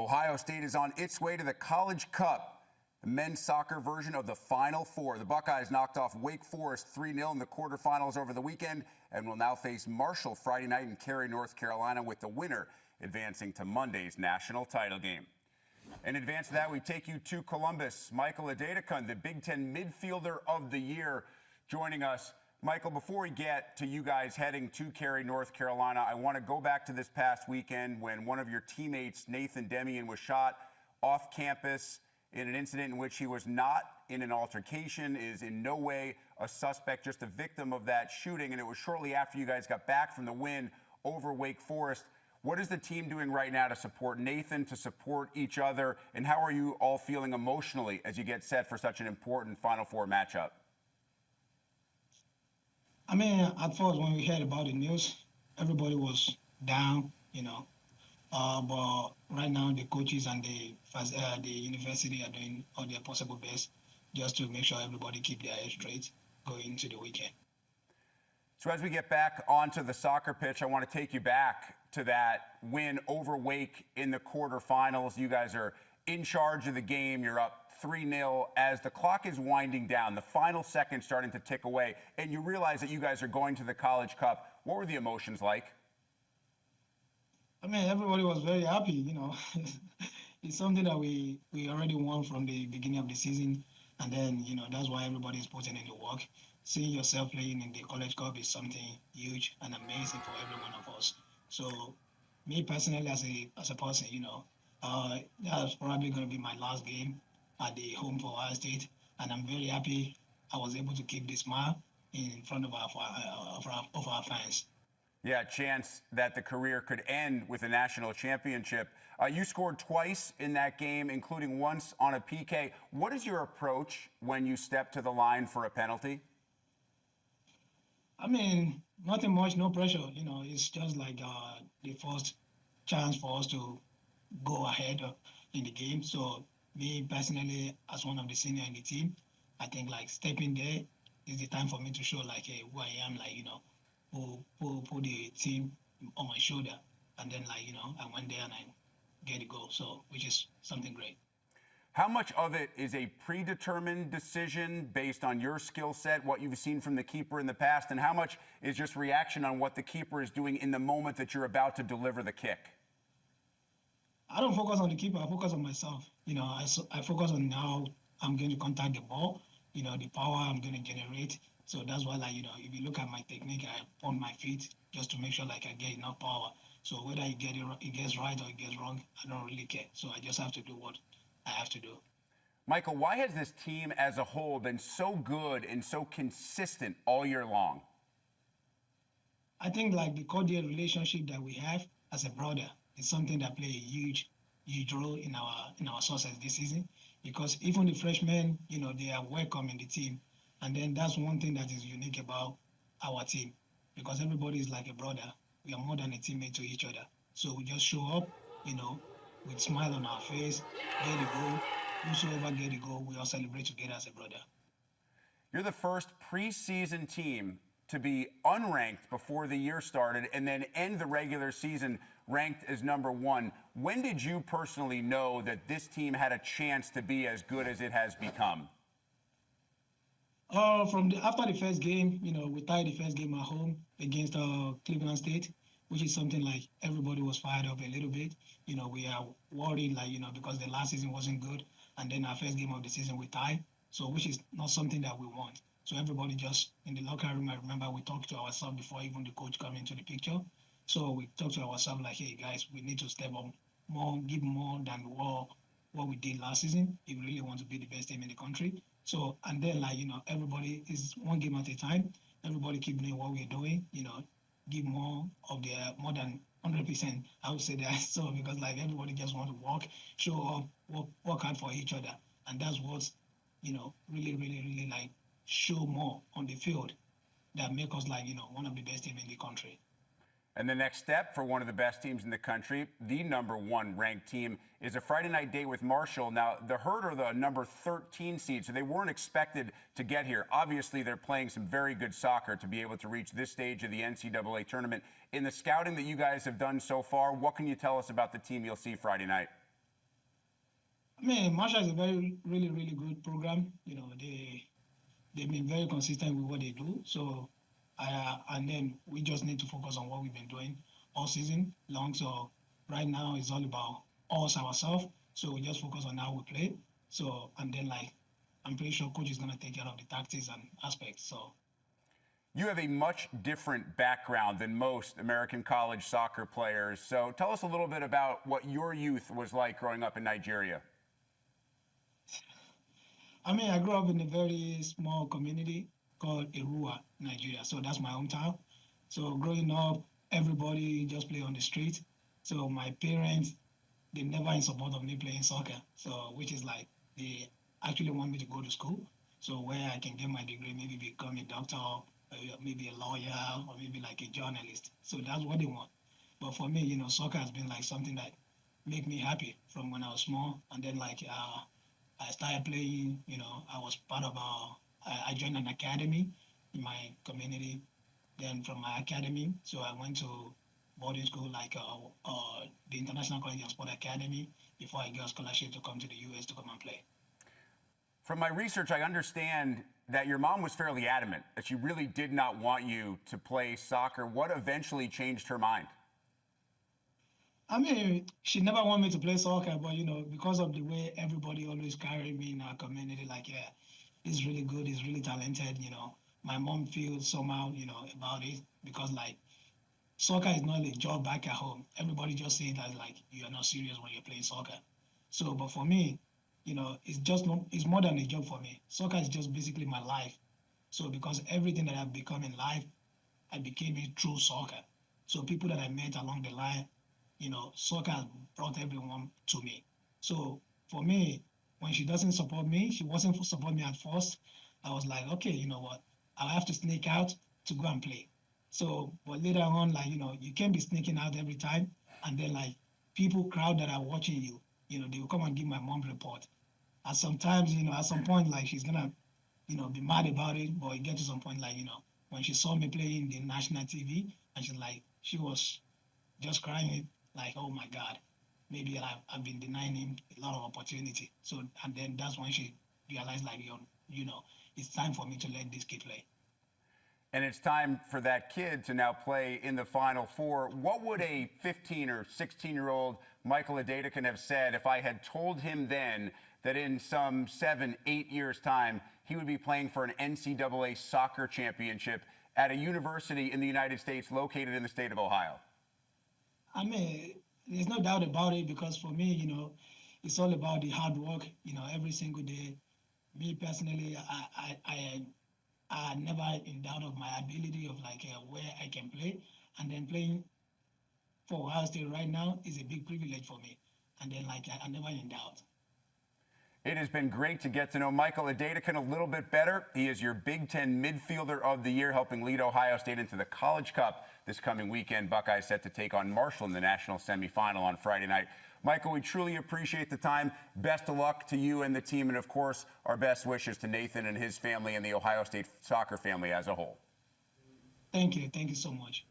Ohio State is on its way to the College Cup, the men's soccer version of the Final Four. The Buckeyes knocked off Wake Forest 3-0 in the quarterfinals over the weekend and will now face Marshall Friday night in Cary, North Carolina, with the winner advancing to Monday's national title game. In advance of that, we take you to Columbus. Michael Adedokun, the Big Ten Midfielder of the Year, joining us. Michael, before we get to you guys heading to Cary, North Carolina, I want to go back to this past weekend when one of your teammates, Nathan Demian, was shot off campus in an incident in which he was not in an altercation, is in no way a suspect, just a victim of that shooting. And it was shortly after you guys got back from the win over Wake Forest. What is the team doing right now to support Nathan, to support each other? And how are you all feeling emotionally as you get set for such an important Final Four matchup? I mean, at first when we heard about the news, everybody was down, but right now the coaches and the university are doing all their possible best just to make sure everybody keep their head straight going into the weekend. So as we get back onto the soccer pitch, I want to take you back to that win over Wake in the quarterfinals. You guys are in charge of the game. You're up 3-0 as the clock is winding down, the final seconds starting to tick away, and you realize that you guys are going to the College Cup. What were the emotions like? I mean, everybody was very happy, It's something that we already won from the beginning of the season, and then, that's why everybody is putting in the work. Seeing yourself playing in the College Cup is something huge and amazing for every one of us. So, me personally, as a person, that's probably going to be my last game at the home for Ohio State, and I'm very happy I was able to keep this smile in front of our fans. Yeah, a chance that the career could end with a national championship. You scored twice in that game, including once on a PK. What is your approach when you step to the line for a penalty? I mean, nothing much, no pressure. It's just like the first chance for us to go ahead in the game. So me personally, as one of the senior in the team, I think stepping there is the time for me to show hey, who I am, put the team on my shoulder, and then I went there and I get a goal. So which is something great. How much of it is a predetermined decision based on your skill set, what you've seen from the keeper in the past, and how much is just reaction on what the keeper is doing in the moment that you're about to deliver the kick? I don't focus on the keeper. I focus on myself. I focus on how I'm going to contact the ball, the power I'm going to generate. So that's why, if you look at my technique, I pump my feet just to make sure I get enough power. So whether it gets right or it gets wrong, I don't really care. So I just have to do what I have to do. Michael, why has this team as a whole been so good and so consistent all year long? I think the cordial relationship that we have as a brother is something that play a huge role in our success this season, because even the freshmen, they are welcome in the team. And then that's one thing that is unique about our team, because everybody is like a brother. We are more than a teammate to each other. So we just show up, with smile on our face, get the goal. Whosoever get the goal, we all celebrate together as a brother. You're the first preseason team to be unranked before the year started and then end the regular season ranked as #1. When did you personally know that this team had a chance to be as good as it has become? After the first game, we tied the first game at home against Cleveland State, which is something everybody was fired up a little bit. We are worried, because the last season wasn't good, and then our first game of the season we tied, so which is not something that we want. So everybody just in the locker room, I remember we talked to ourselves before even the coach come into the picture. So we talked to ourselves hey guys, we need to step up more, give more than what we did last season if we really want to be the best team in the country. So, and then everybody is one game at a time. Everybody keep doing what we're doing, give more than 100%. I would say that. So because everybody just want to work, show up, work hard for each other. And that's what's, really show more on the field that make us one of the best teams in the country. And the next step for one of the best teams in the country, the #1 ranked team, is a Friday night date with Marshall. Now, the Herd are the number 13 seed, so they weren't expected to get here. Obviously, they're playing some very good soccer to be able to reach this stage of the NCAA tournament. In the scouting that you guys have done so far, what can you tell us about the team you'll see Friday night? I mean, Marshall is a very, really, really good program. They've been very consistent with what they do. So, and then we just need to focus on what we've been doing all season long. So right now it's all about us ourselves. So we just focus on how we play. So and then like I'm pretty sure coach is gonna take care of the tactics and aspects. So You have a much different background than most American college soccer players. So tell us a little bit about what your youth was like growing up in Nigeria. I mean, I grew up in a very small community called Erua, Nigeria. So that's my hometown. So growing up, everybody just play on the street. So my parents, they never in support of me playing soccer. So which is like they actually want me to go to school. So where I can get my degree, maybe become a doctor, or maybe a lawyer, or maybe like a journalist. So that's what they want. But for me, soccer has been like something that make me happy from when I was small. And then like I started playing. I was part of I joined an academy in my community. Then from my academy, so I went to boarding school like the International College and Sport Academy before I got a scholarship to come to the US to come and play. From my research, I understand that your mom was fairly adamant that she really did not want you to play soccer. What eventually changed her mind? I mean, she never wanted me to play soccer, but because of the way everybody always carried me in our community, like, yeah, he's really good, he's really talented. My mom feels somehow, about it because like soccer is not a job back at home. Everybody just say that like you are not serious when you're playing soccer. So, but for me, it's just not, it's more than a job for me. Soccer is just basically my life. So because everything that I've become in life, I became it through soccer. So people that I met along the line, soccer has brought everyone to me. So for me, when she doesn't support me, she wasn't support me at first. I was like, okay, you know what? I'll have to sneak out to go and play. So, but later on, like, you can't be sneaking out every time. And then like people crowd that are watching you, they will come and give my mom report. And sometimes, at some point, like she's gonna, be mad about it, but it gets to some point, like, when she saw me playing the national TV, and she was just crying, like, oh my God, maybe I've been denying him a lot of opportunity. So, and then that's when she realized, like, it's time for me to let this kid play. And it's time for that kid to now play in the Final Four. What would a 15 or 16-year-old Michael Adedokun have said if I had told him then that in some 7, 8 years' time, he would be playing for an NCAA soccer championship at a university in the United States located in the state of Ohio? I mean, there's no doubt about it because for me, it's all about the hard work, every single day. Me personally, I never in doubt of my ability of like where I can play. And then playing for Ohio State right now is a big privilege for me. And then like I never in doubt. It has been great to get to know Michael Adedokun a little bit better. He is your Big Ten Midfielder of the Year, helping lead Ohio State into the College Cup this coming weekend. Buckeyes set to take on Marshall in the national semifinal on Friday night. Michael, we truly appreciate the time. Best of luck to you and the team, and of course, our best wishes to Nathan and his family and the Ohio State soccer family as a whole. Thank you. Thank you so much.